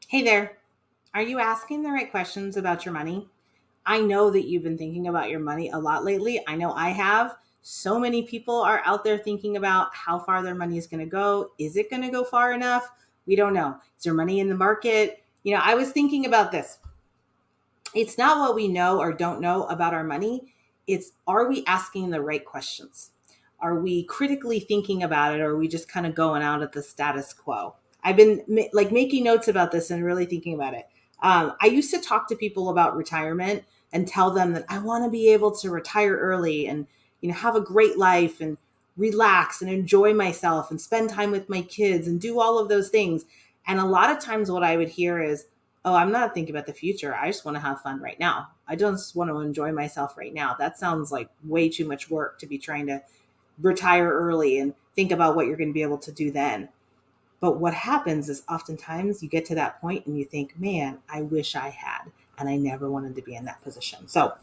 Hey there. Are you asking the right questions about your money? I know that you've been thinking about your money a lot lately. I know I have. So many people are out there thinking about how far their money is going to go. Is it going to go far enough? We don't know. Is there money in the market? I was thinking about this. It's not what we know or don't know about our money. It's, are we asking the right questions? Are we critically thinking about it, or are we just kind of going out at the status quo? I've been making notes about this and really thinking about it. I used to talk to people about retirement and tell them that I want to be able to retire early and have a great life and relax and enjoy myself and spend time with my kids and do all of those things. And a lot of times what I would hear is, oh, I'm not thinking about the future. I just want to have fun right now. I just want to enjoy myself right now. That sounds like way too much work to be trying to retire early and think about what you're going to be able to do then. But what happens is oftentimes you get to that point and you think, man, I wish I had, and I never wanted to be in that position. So,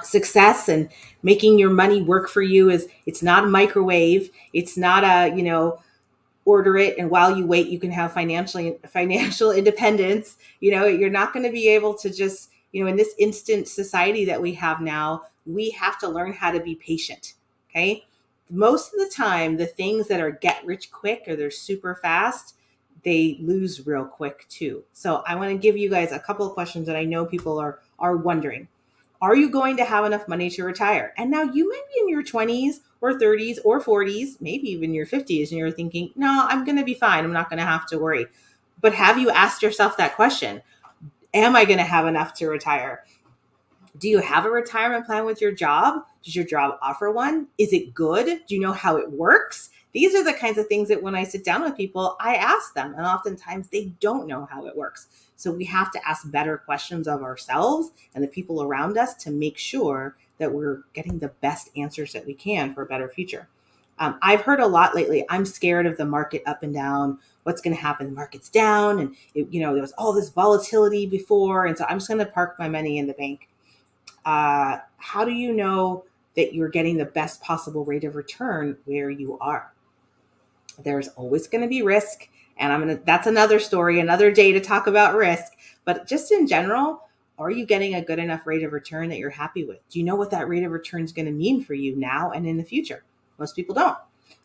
success and making your money work for you is, it's not a microwave. It's not order it and while you wait you can have financial independence. You're not going to be able to just, in this instant society that we have now, we have to learn how to be patient. Okay, most of the time the things that are get rich quick or they're super fast, they lose real quick too. So I want to give you guys a couple of questions that I know people are wondering. Are you going to have enough money to retire? And now you might be in your 20s or 30s or 40s, maybe even your 50s, and you're thinking, no, I'm going to be fine. I'm not going to have to worry. But have you asked yourself that question? Am I going to have enough to retire? Do you have a retirement plan with your job? Does your job offer one? Is it good? Do you know how it works? These are the kinds of things that when I sit down with people, I ask them. And oftentimes they don't know how it works. So we have to ask better questions of ourselves and the people around us to make sure that we're getting the best answers that we can for a better future. I've heard a lot lately, I'm scared of the market up and down. What's going to happen? The market's down, and there was all this volatility before. And so I'm just going to park my money in the bank. How do you know that you're getting the best possible rate of return where you are? There's always going to be risk. And that's another story, another day to talk about risk. But just in general, are you getting a good enough rate of return that you're happy with? Do you know what that rate of return is going to mean for you now and in the future? Most people don't.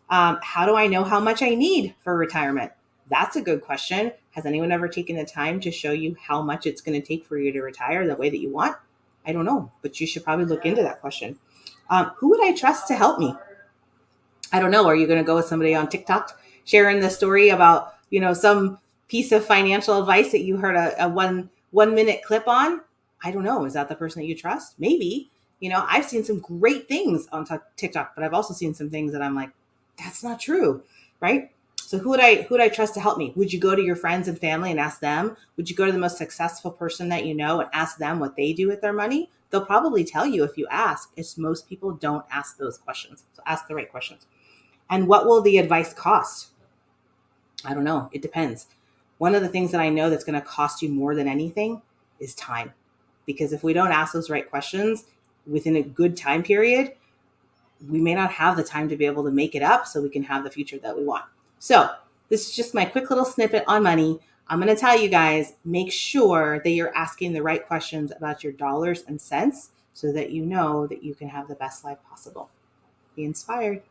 How do I know how much I need for retirement? That's a good question. Has anyone ever taken the time to show you how much it's going to take for you to retire the way that you want? I don't know, but you should probably look into that question. Who would I trust to help me? I don't know. Are you going to go with somebody on TikTok sharing the story about, some piece of financial advice that you heard a one minute clip on? I don't know. Is that the person that you trust? Maybe. I've seen some great things on TikTok, but I've also seen some things that I'm like, that's not true, right? So who would I trust to help me? Would you go to your friends and family and ask them? Would you go to the most successful person that you know and ask them what they do with their money? They'll probably tell you if you ask. It's most people don't ask those questions. So ask the right questions. And what will the advice cost? I don't know. It depends. One of the things that I know that's going to cost you more than anything is time. Because if we don't ask those right questions within a good time period, we may not have the time to be able to make it up so we can have the future that we want. So this is just my quick little snippet on money. I'm going to tell you guys, make sure that you're asking the right questions about your dollars and cents so that you know that you can have the best life possible. Be inspired.